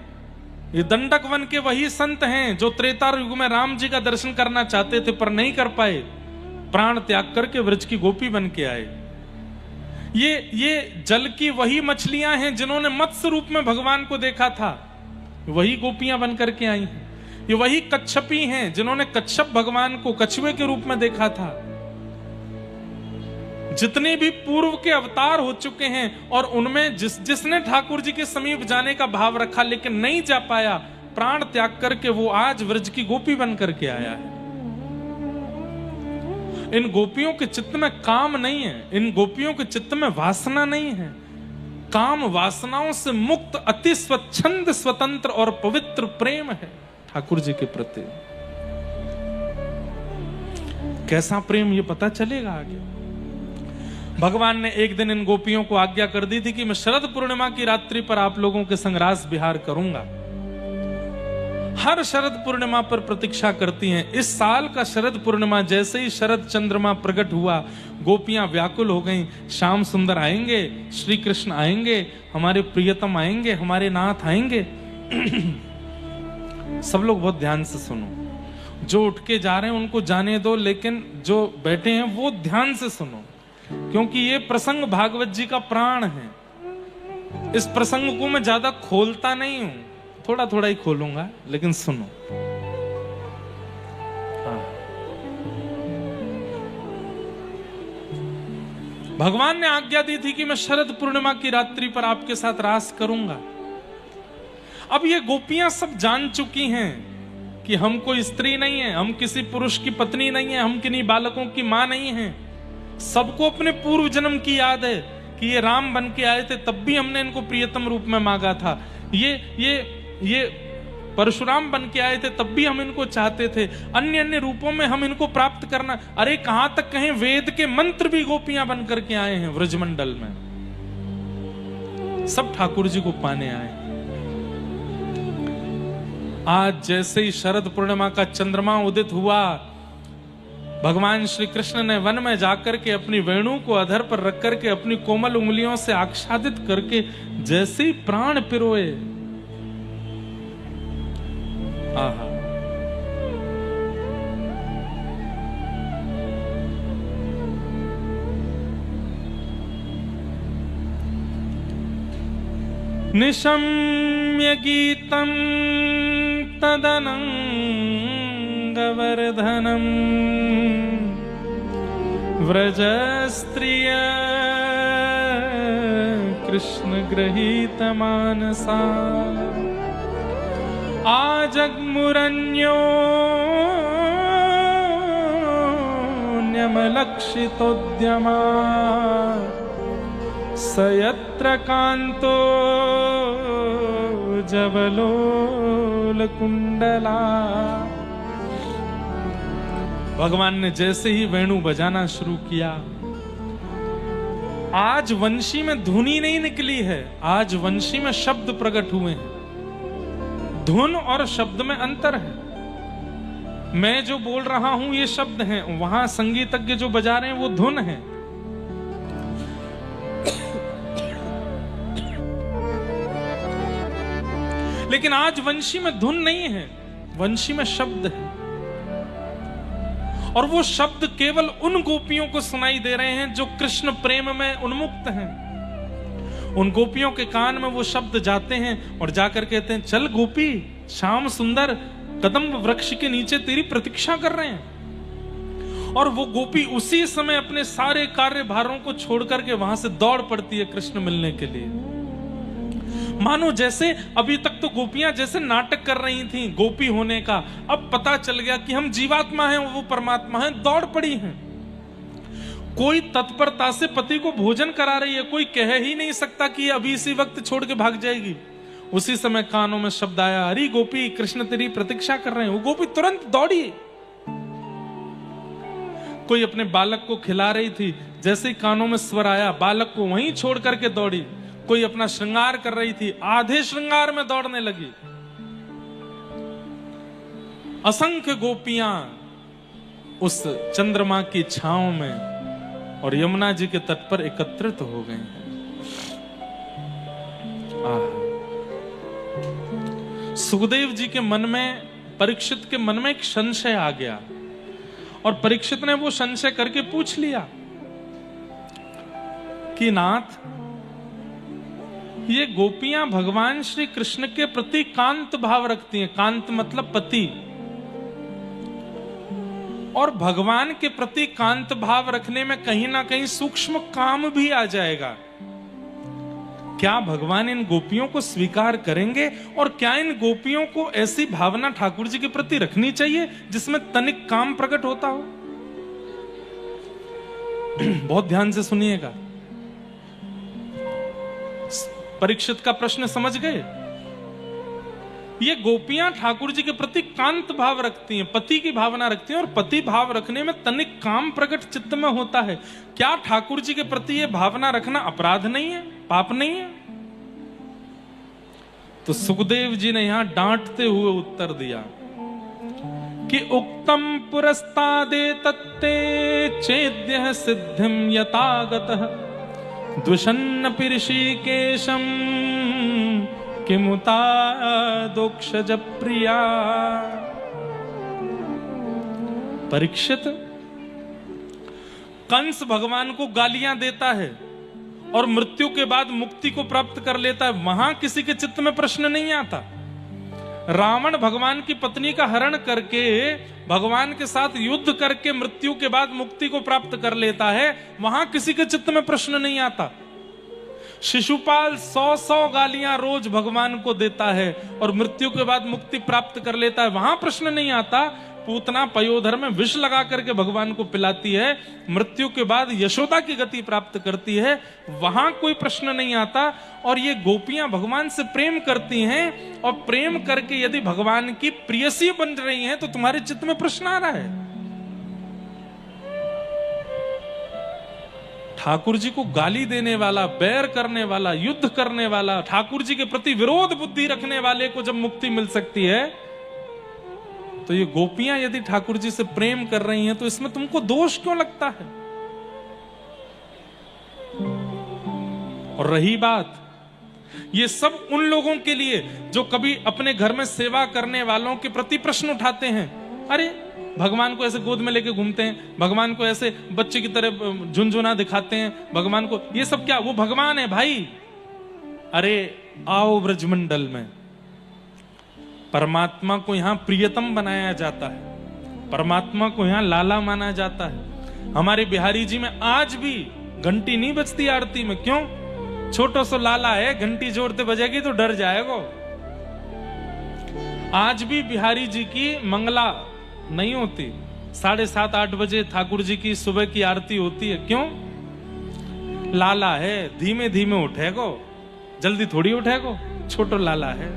ये दंडक वन के वही संत हैं जो त्रेता युग में राम जी का दर्शन करना चाहते थे पर नहीं कर पाए। प्राण त्याग करके व्रज की गोपी बन के आए। ये जल की वही मछलियां हैं जिन्होंने मत्स्य रूप में भगवान को देखा था, वही गोपियां बन करके आई हैं। ये वही कच्छपी हैं जिन्होंने कच्छप भगवान को कछुए के रूप में देखा था। जितने भी पूर्व के अवतार हो चुके हैं और उनमें जिसने ठाकुर जी के समीप जाने का भाव रखा लेकिन नहीं जा पाया, प्राण त्याग करके वो आज व्रज की गोपी बन करके आया है। इन गोपियों के चित्त में काम नहीं है, इन गोपियों के चित्त में वासना नहीं है। काम वासनाओं से मुक्त अति स्वच्छंद स्वतंत्र और पवित्र प्रेम है ठाकुर जी के प्रति। कैसा प्रेम ये पता चलेगा आगे। भगवान ने एक दिन इन गोपियों को आज्ञा कर दी थी कि मैं शरद पूर्णिमा की रात्रि पर आप लोगों के संग रास विहार करूंगा। हर शरद पूर्णिमा पर प्रतीक्षा करती हैं। इस साल का शरद पूर्णिमा जैसे ही शरद चंद्रमा प्रकट हुआ, गोपियां व्याकुल हो गईं। श्याम सुंदर आएंगे, श्री कृष्ण आएंगे, हमारे प्रियतम आएंगे, हमारे नाथ आएंगे। सब लोग बहुत ध्यान से सुनो। जो उठ के जा रहे हैं उनको जाने दो, लेकिन जो बैठे हैं वो ध्यान से सुनो, क्योंकि ये प्रसंग भागवत जी का प्राण है। इस प्रसंग को मैं ज्यादा खोलता नहीं हूं, थोड़ा थोड़ा ही खोलूंगा, लेकिन सुनो। हाँ। भगवान ने आज्ञा दी थी कि मैं शरद पूर्णिमा की रात्रि पर आपके साथ रास करूंगा। अब ये गोपियां सब जान चुकी हैं कि हम कोई स्त्री नहीं है, हम किसी पुरुष की पत्नी नहीं है, हम किन्हीं बालकों की मां नहीं है। सबको अपने पूर्व जन्म की याद है कि ये राम बन के आए थे, तब भी हमने इनको प्रियतम रूप में मांगा था। ये परशुराम बन के आए थे, तब भी हम इनको चाहते थे। अन्य अन्य रूपों में हम इनको प्राप्त करना, अरे कहां तक कहें वेद के मंत्र भी गोपियां बन करके आए हैं व्रजमंडल में। सब ठाकुर जी को पाने आए। आज जैसे ही शरद पूर्णिमा का चंद्रमा उदित हुआ, भगवान श्री कृष्ण ने वन में जाकर के अपनी वेणु को अधर पर रख करके अपनी कोमल उंगलियों से आच्छादित करके जैसे ही प्राण पिरोए, आहा, निशम्य गीतम तदनंगवर्धनम व्रजस्त्रिय कृष्ण गृहीत मानसा आजग्मुरन्योन्यमलक्षितोद्यमा स यत्र कान्तो जवलोलकुंडला। भगवान ने जैसे ही वेणु बजाना शुरू किया, आज वंशी में धुनी नहीं निकली है, आज वंशी में शब्द प्रकट हुए हैं। धुन और शब्द में अंतर है। मैं जो बोल रहा हूं ये शब्द हैं, वहां संगीतज्ञ जो बजा रहे हैं वो धुन है। लेकिन आज वंशी में धुन नहीं है, वंशी में शब्द है। और वो शब्द केवल उन गोपियों को सुनाई दे रहे हैं जो कृष्ण प्रेम में उन्मुक्त हैं। उन गोपियों के कान में वो शब्द जाते हैं और जाकर कहते हैं, चल गोपी, श्याम सुंदर कदम्ब वृक्ष के नीचे तेरी प्रतीक्षा कर रहे हैं। और वो गोपी उसी समय अपने सारे कार्य भारों को छोड़ करके वहां से दौड़ पड़ती है कृष्ण मिलने के लिए। मानो जैसे अभी तक तो गोपियां जैसे नाटक कर रही थीं गोपी होने का, अब पता चल गया कि हम जीवात्मा हैं, वो परमात्मा हैं, दौड़ पड़ी हैं। कोई तत्परता से पति को भोजन करा रही है, कोई कह ही नहीं सकता कि अभी इसी वक्त छोड़ के भाग जाएगी। उसी समय कानों में शब्द आया, अरे गोपी कृष्ण तेरी प्रतीक्षा कर रहे हैं। वो गोपी तुरंत दौड़ी। कोई अपने बालक को खिला रही थी, जैसे ही कानों में स्वर आया बालक को वहीं छोड़ करके दौड़ी। कोई अपना श्रृंगार कर रही थी, आधे श्रृंगार में दौड़ने लगी। असंख्य गोपियां उस चंद्रमा की छांव में और यमुना जी के तट पर एकत्रित हो गई हैं। सुखदेव जी के मन में, परीक्षित के मन में एक संशय आ गया और परीक्षित ने वो संशय करके पूछ लिया कि नाथ, ये गोपियां भगवान श्री कृष्ण के प्रति कांत भाव रखती हैं। कांत मतलब पति। और भगवान के प्रति कांत भाव रखने में कहीं ना कहीं सूक्ष्म काम भी आ जाएगा। क्या भगवान इन गोपियों को स्वीकार करेंगे? और क्या इन गोपियों को ऐसी भावना ठाकुर जी के प्रति रखनी चाहिए जिसमें तनिक काम प्रकट होता हो? बहुत ध्यान से सुनिएगा। परीक्षित का प्रश्न समझ गए? ये गोपियां ठाकुर जी के प्रति कांत भाव रखती हैं, पति की भावना रखती हैं, और पति भाव रखने में तनिक काम प्रकट चित्त में होता है। क्या ठाकुर जी के प्रति ये भावना रखना अपराध नहीं है, पाप नहीं है? तो सुखदेव जी ने यहां डांटते हुए उत्तर दिया कि उक्तम पुरस्तादे तत्ते चेद्य सिद्धिम यतागतः द्विषन्न ऋषिकेशम किमुता दोक्षज प्रिया। परीक्षित, कंस भगवान को गालियां देता है और मृत्यु के बाद मुक्ति को प्राप्त कर लेता है, वहां किसी के चित्त में प्रश्न नहीं आता। रावण भगवान की पत्नी का हरण करके भगवान के साथ युद्ध करके मृत्यु के बाद मुक्ति को प्राप्त कर लेता है, वहां किसी के चित्त में प्रश्न नहीं आता। शिशुपाल 100 गालियां रोज भगवान को देता है और मृत्यु के बाद मुक्ति प्राप्त कर लेता है, वहां प्रश्न नहीं आता। पूतना पयोधर में विष लगा करके भगवान को पिलाती है, मृत्यु के बाद यशोदा की गति प्राप्त करती है, वहां कोई प्रश्न नहीं आता। और ये गोपियां भगवान से प्रेम करती हैं, और प्रेम करके यदि भगवान की प्रियसी बन रही हैं तो तुम्हारे चित्त में प्रश्न आ रहा है। ठाकुर जी को गाली देने वाला, बैर करने वाला, युद्ध करने वाला, ठाकुर जी के प्रति विरोध बुद्धि रखने वाले को जब मुक्ति मिल सकती है, तो ये गोपियां यदि ठाकुर जी से प्रेम कर रही हैं तो इसमें तुमको दोष क्यों लगता है? और रही बात, ये सब उन लोगों के लिए जो कभी अपने घर में सेवा करने वालों के प्रति प्रश्न उठाते हैं। अरे भगवान को ऐसे गोद में लेके घूमते हैं, भगवान को ऐसे बच्चे की तरह झुनझुना दिखाते हैं, भगवान को, ये सब क्या? वो भगवान है भाई। अरे आओ ब्रजमंडल में, परमात्मा को यहां प्रियतम बनाया जाता है, परमात्मा को यहां लाला माना जाता है। हमारे बिहारी जी में आज भी घंटी नहीं बजती आरती में। क्यों? छोटो सो लाला है, घंटी जोड़ते बजेगी तो डर जाएगा। आज भी बिहारी जी की मंगला नहीं होती, 7:30-8 बजे ठाकुर जी की सुबह की आरती होती है। क्यों? लाला है, धीमे धीमे उठेगो, जल्दी थोड़ी उठेगो, छोटो लाला है।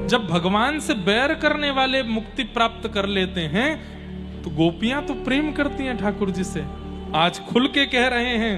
जब भगवान से बैर करने वाले मुक्ति प्राप्त कर लेते हैं तो गोपियां तो प्रेम करती हैं ठाकुर जी से। आज खुल के कह रहे हैं,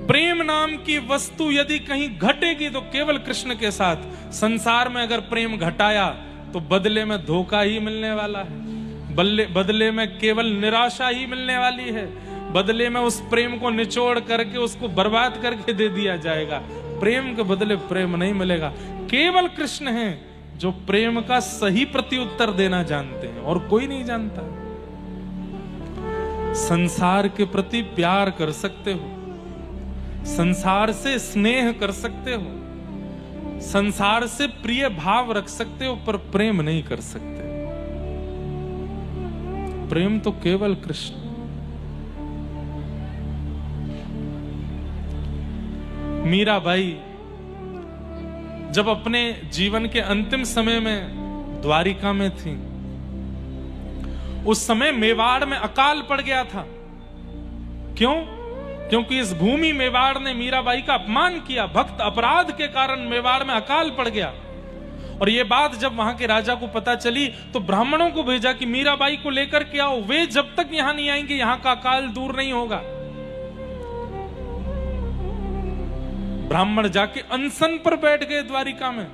प्रेम नाम की वस्तु यदि कहीं घटेगी तो केवल कृष्ण के साथ। संसार में अगर प्रेम घटाया तो बदले में धोखा ही मिलने वाला है, बदले में केवल निराशा ही मिलने वाली है, बदले में उस प्रेम को निचोड़ करके उसको बर्बाद करके दे दिया जाएगा। प्रेम के बदले प्रेम नहीं मिलेगा। केवल कृष्ण हैं जो प्रेम का सही प्रत्युत्तर देना जानते हैं, और कोई नहीं जानता। संसार के प्रति प्यार कर सकते हो, संसार से स्नेह कर सकते हो, संसार से प्रिय भाव रख सकते हो, पर प्रेम नहीं कर सकते। प्रेम तो केवल कृष्ण। मीराबाई जब अपने जीवन के अंतिम समय में द्वारिका में थी, उस समय मेवाड़ में अकाल पड़ गया था। क्यों? क्योंकि इस भूमि मेवाड़ ने मीराबाई का अपमान किया। भक्त अपराध के कारण मेवाड़ में अकाल पड़ गया। और यह बात जब वहां के राजा को पता चली तो ब्राह्मणों को भेजा कि मीराबाई को लेकर के आओ, वे जब तक यहां नहीं आएंगे यहां का अकाल दूर नहीं होगा। ब्राह्मण जाके अनशन पर बैठ गए द्वारिका में।